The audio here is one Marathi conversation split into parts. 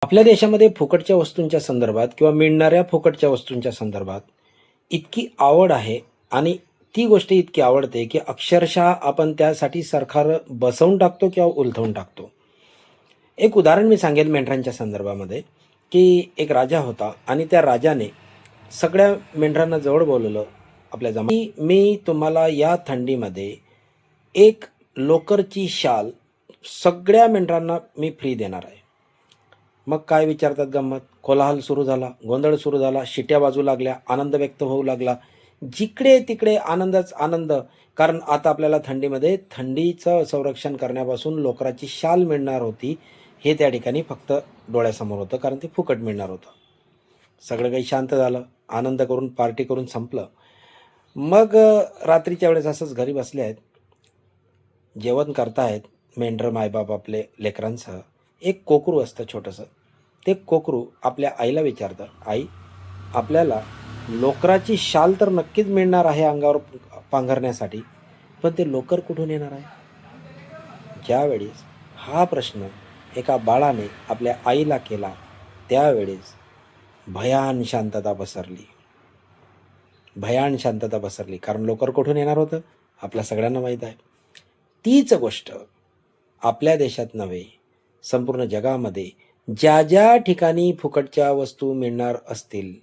आपल्या देशामध्ये फुकटच्या वस्तूंच्या संदर्भात किंवा मिळणाऱ्या फुकटच्या वस्तूंच्या संदर्भात इतकी आवड आहे आणि ती गोष्ट इतकी आवडते की अक्षरशः आपण त्यासाठी सरकार बसवून टाकतो किंवा उलथवून टाकतो. एक उदाहरण मी सांगेल मेंढरांच्या संदर्भामध्ये, की एक राजा होता आणि त्या राजाने सगळ्या मेंढरांना जवळ बोलवलं आपल्या की मी तुम्हाला या थंडीमध्ये एक लोकरची शाल सगळ्या मेंढरांना मी फ्री देणार आहे. मग काय विचारतात गंमत, कोलाहल सुरू झाला, गोंधळ सुरू झाला, शिट्या वाजू लागल्या, आनंद व्यक्त होऊ लागला. जिकडे तिकडे आनंदच आनंद. कारण आता आपल्याला थंडीमध्ये थंडीचं संरक्षण करण्यापासून लोकराची शाल मिळणार होती, हे त्या ठिकाणी फक्त डोळ्यासमोर होतं, कारण ते फुकट मिळणार होतं. सगळं काही शांत झालं, आनंद करून पार्टी करून संपलं. मग रात्रीच्या वेळेस असंच घरी बसले आहेत, जेवण करतायत मेंढरं मायबाप आपले लेकरांसह. एक कोकरू असतं छोटंसं. ते कोकरू आपल्या आईला विचारतं, आई, आपल्याला लोकराची शाल तर नक्कीच मिळणार आहे अंगावर पांघरण्यासाठी, पण ते लोकर कुठून येणार आहे? ज्यावेळेस हा प्रश्न एका बाळाने आपल्या आईला केला, त्यावेळेस भयान शांतता पसरली. भयान शांतता पसरली. कारण लोकर कुठून येणार होतं? आपल्या सगळ्यांना माहीत आहे. तीच गोष्ट आपल्या देशात नव्हे, संपूर्ण जगामध्ये ज्या ज्या ठिकाणी फुकटच्या वस्तू मिळणार असतील,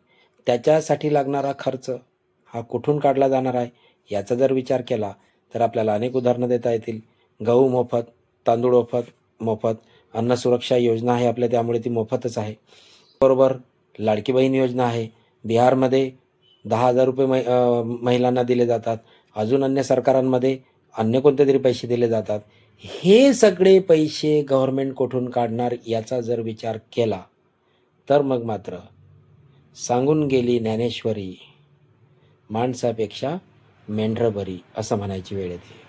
त्याच्यासाठी लागणारा खर्च हा कुठून काढला जाणार आहे, याचा जर विचार केला तर आपल्याला अनेक उदाहरणं देता येतील. गहू मोफत, तांदूळ मोफत, अन्न सुरक्षा योजना आहे आपल्या, त्यामुळे ती मोफतच आहे. बरोबर लाडकी बहीण योजना आहे. बिहारमध्ये 10,000 रुपये महिलांना दिले जातात. अजून अन्य सरकारांमध्ये अन्य कोणते तरी पैसे दिले जातात. हे सगळे पैसे गव्हर्नमेंट कुठून काढणार याचा जर विचार केला तर मग मात्र सांगून गेली ज्ञानेश्वरी, माणसापेक्षा मेंढरं बरी, असं म्हणायची वेळ येते.